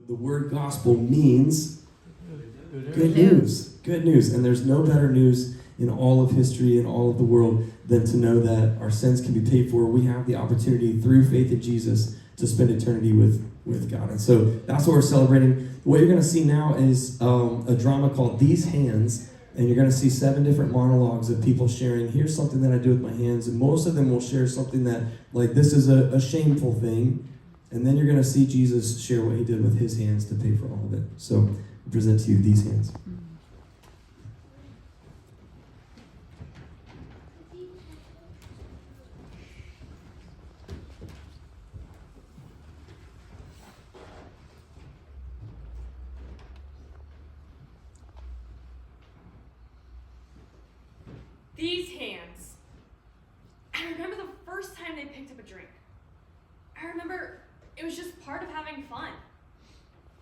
The word gospel means good news. Good news. And there's no better news in all of history, in all of the world, than to know that our sins can be paid for. We have the opportunity through faith in Jesus to spend eternity with God. And so that's what we're celebrating. What you're going to see now is a drama called These Hands. And you're going to see 7 different monologues of people sharing, here's something that I do with my hands. And most of them will share something that, like, this is a shameful thing. And then you're going to see Jesus share what he did with his hands to pay for all of it. So I present to you these hands. These hands. I remember the first time they picked up a drink. I remember it was just part of having fun.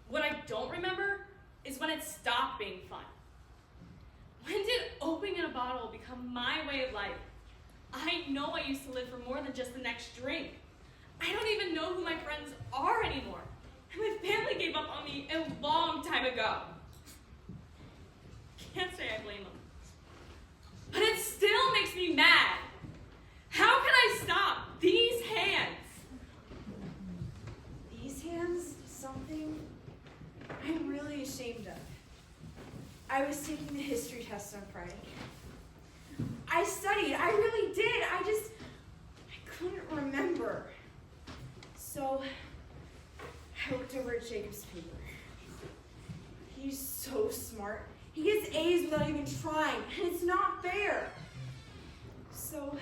What I don't remember is when it stopped being fun. When did opening a bottle become my way of life? I know I used to live for more than just the next drink. I don't even know who my friends are anymore. And my family gave up on me a long time ago. Can't say I blame them. But it still makes me mad. How can I stop these hands? These hands? Something I'm really ashamed of. I was taking the history test on Friday. I studied, I really did. I couldn't remember. So I looked over at Jacob's paper. He's so smart. He gets A's without even trying, and it's not fair. So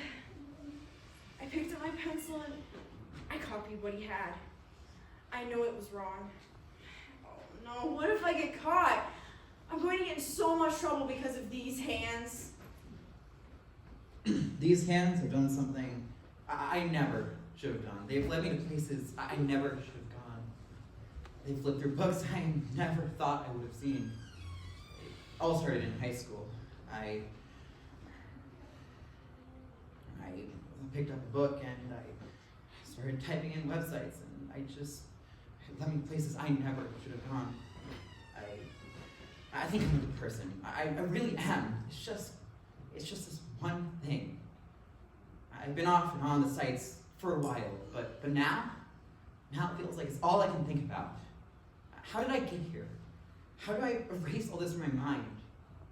I picked up my pencil and I copied what he had. I know it was wrong. Oh no, what if I get caught? I'm going to get in so much trouble because of these hands. These hands have done something I never should have done. They've led me to places I never should have gone. They've flipped through books I never thought I would have seen. It all started in high school. I picked up a book and I started typing in websites, and it led me to places I never should have gone. I think I'm a good person. I really am. It's just this one thing. I've been off and on the sites for a while, but now it feels like it's all I can think about. How did I get here? How do I erase all this from my mind?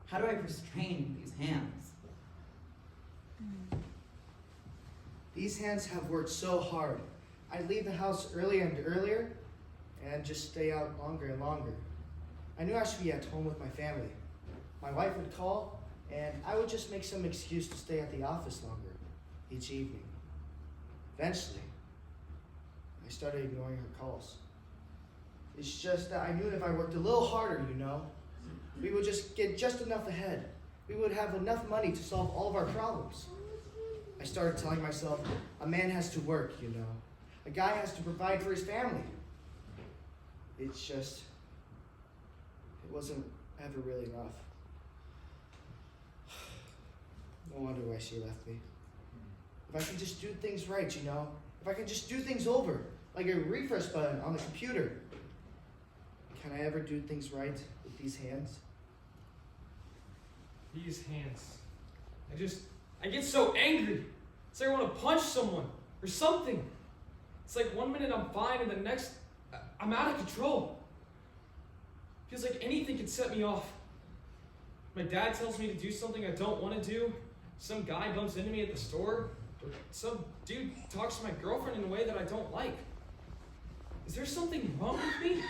How do I restrain these hands? These hands have worked so hard. I'd leave the house earlier and earlier, and I'd just stay out longer and longer. I knew I should be at home with my family. My wife would call, and I would just make some excuse to stay at the office longer each evening. Eventually, I started ignoring her calls. It's just that I knew if I worked a little harder, we would just get just enough ahead. We would have enough money to solve all of our problems. I started telling myself, a man has to work, A guy has to provide for his family. It wasn't ever really enough. No wonder why she left me. If I could just do things right, If I could just do things over, like a refresh button on the computer. Can I ever do things right with these hands? These hands. I get so angry. It's like I want to punch someone or something. It's like one minute I'm fine and the next I'm out of control. Feels like anything could set me off. My dad tells me to do something I don't want to do. Some guy bumps into me at the store. Or some dude talks to my girlfriend in a way that I don't like. Is there something wrong with me?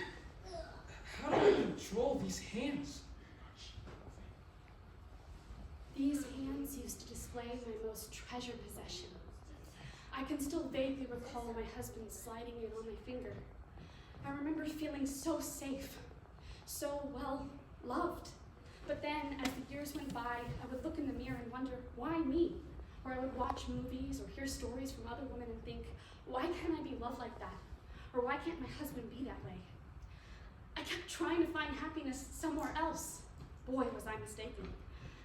How do I control these hands? These hands used to display my most treasured possession. I can still vaguely recall my husband sliding it on my finger. I remember feeling so safe, so well loved. But then, as the years went by, I would look in the mirror and wonder, why me? Or I would watch movies or hear stories from other women and think, why can't I be loved like that? Or why can't my husband be that way? I kept trying to find happiness somewhere else. Boy, was I mistaken.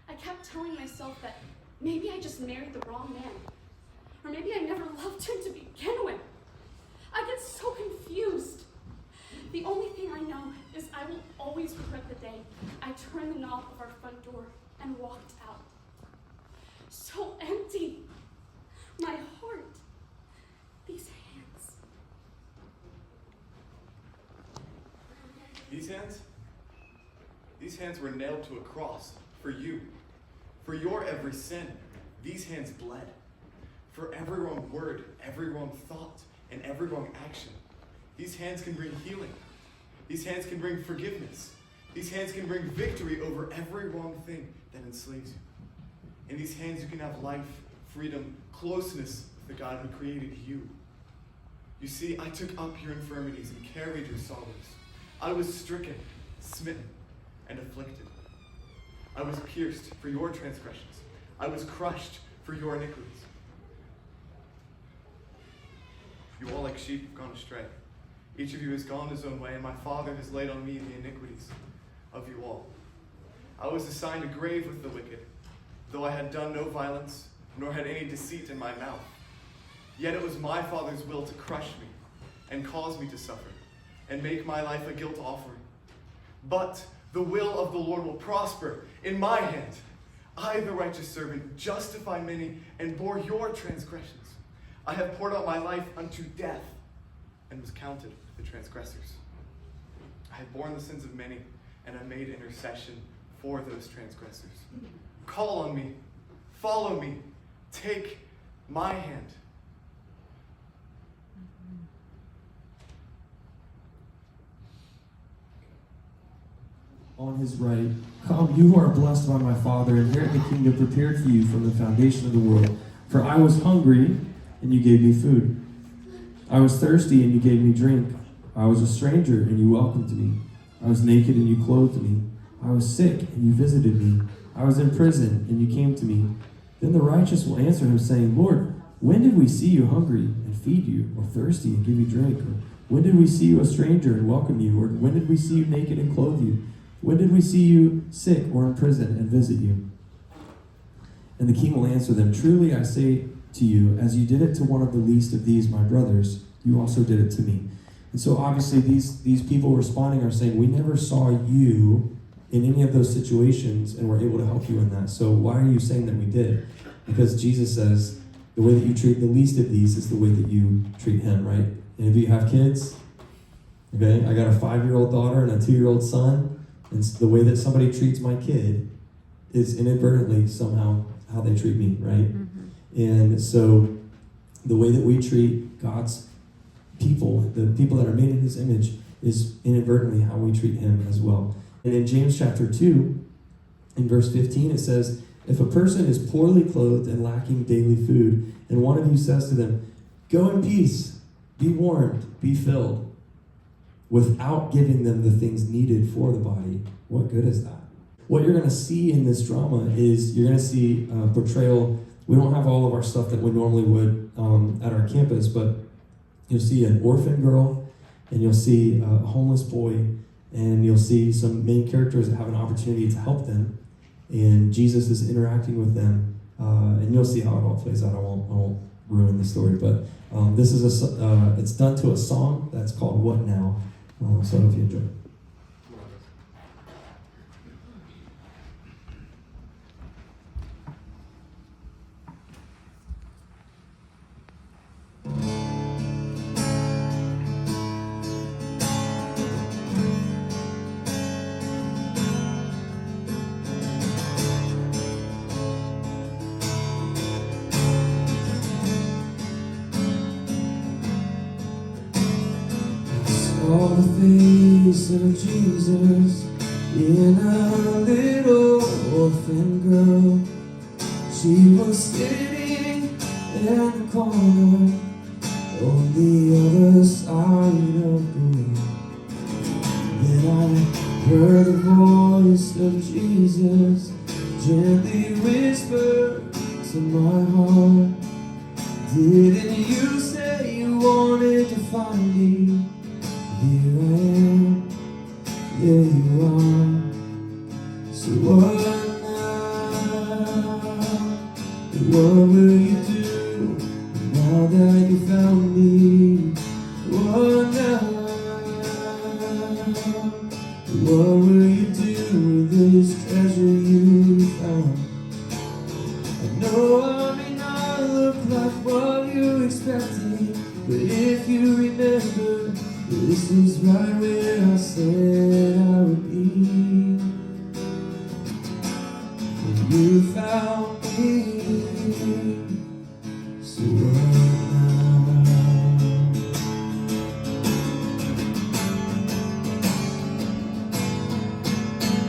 I kept telling myself that maybe I just married the wrong man. Or maybe I never loved him to begin with. I get so confused. The only thing I turned the knob of our front door and walked out. So empty. My heart. These hands. These hands? These hands were nailed to a cross for you. For your every sin, these hands bled. For every wrong word, every wrong thought, and every wrong action, these hands can bring healing. These hands can bring forgiveness. These hands can bring victory over every wrong thing that enslaves you. In these hands you can have life, freedom, closeness with the God who created you. You see, I took up your infirmities and carried your sorrows. I was stricken, smitten, and afflicted. I was pierced for your transgressions. I was crushed for your iniquities. You all like sheep have gone astray. Each of you has gone his own way, and my Father has laid on me the iniquities of you all. I was assigned a grave with the wicked, though I had done no violence, nor had any deceit in my mouth. Yet it was my Father's will to crush me, and cause me to suffer, and make my life a guilt offering. But the will of the Lord will prosper in my hand. I, the righteous servant, justified many, and bore your transgressions. I have poured out my life unto death, and was counted with the transgressors. I have borne the sins of many, and I made intercession for those transgressors. Call on me, follow me, take my hand. On his right, come, you who are blessed by my Father, inherit the kingdom prepared for you from the foundation of the world. For I was hungry, and you gave me food. I was thirsty, and you gave me drink. I was a stranger, and you welcomed me. I was naked, and you clothed me. I was sick, and you visited me. I was in prison, and you came to me. Then the righteous will answer him, saying, Lord, when did we see you hungry and feed you, or thirsty and give you drink? Or when did we see you a stranger and welcome you? Or when did we see you naked and clothe you? When did we see you sick or in prison and visit you? And the king will answer them, Truly I say to you, as you did it to one of the least of these, my brothers, you also did it to me. And so obviously these people responding are saying, we never saw you in any of those situations and were able to help you in that. So why are you saying that we did? Because Jesus says, the way that you treat the least of these is the way that you treat him, right? And if you have kids, okay, I got a 5-year-old daughter and a 2-year-old son, and the way that somebody treats my kid is inadvertently somehow how they treat me, right? Mm-hmm. And so the way that we treat God's people, the people that are made in his image, is inadvertently how we treat him as well. And in James chapter 2, in verse 15, it says, If a person is poorly clothed and lacking daily food, and one of you says to them, Go in peace, be warmed, be filled, without giving them the things needed for the body, what good is that? What you're going to see in this drama is you're going to see a portrayal. We don't have all of our stuff that we normally would at our campus, but you'll see an orphan girl, and you'll see a homeless boy, and you'll see some main characters that have an opportunity to help them, and Jesus is interacting with them, and you'll see how it all plays out. I won't ruin the story, but this is it's done to a song that's called What Now? So I hope you enjoy it. Saw the face of Jesus in a little orphan girl. She was sitting in the corner on the other side of the room. Then I heard the voice of Jesus gently whisper to my heart, Didn't you say you wanted to find me? Here I am, there you are. So what now? What will you do now that you found me? What now? What will you do with this expecting. But if you remember, this is right where I said I would be. And you found me. So what now?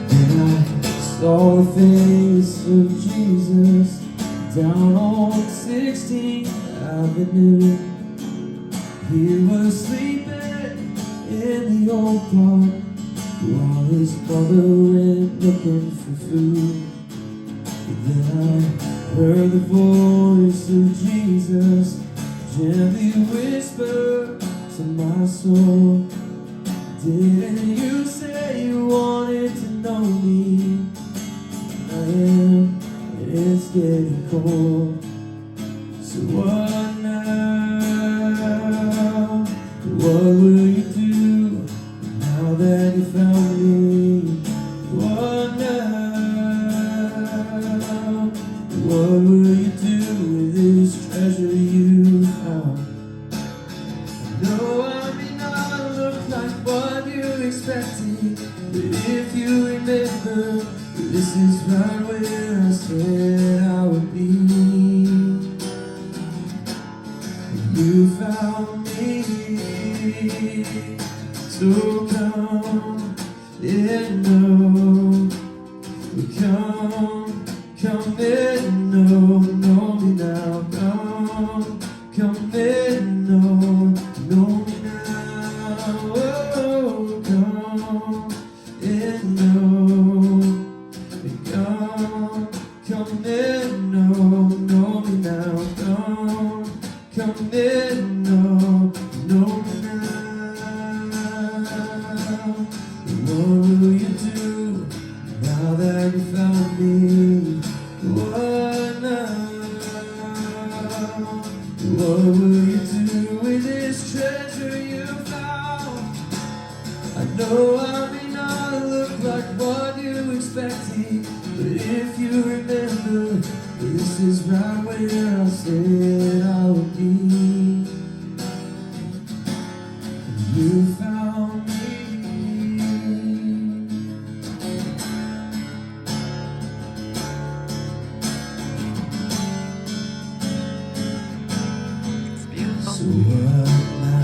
Then I saw the face of Jesus down on 16th Avenue. He was sleeping in the old park while his mother went looking for food. But then I heard the voice of Jesus gently whisper to my soul, didn't you say you wanted to know me? I am, and it's getting cold. So what now? What will you do now that you found me? What now? What will you do with this treasure you found? No, I may not look like what you're expecting, but if you remember, this is right where I said I would be. You found me, so come and know, come and know me now, come and know me now, oh, come and know, come and know me now, come and know me now. What will you do now that you found me? What now? What will you do with this treasure you found? I know I may not look like what you're expecting, but if you remember, this is right where I said I would be. You found me. So what now?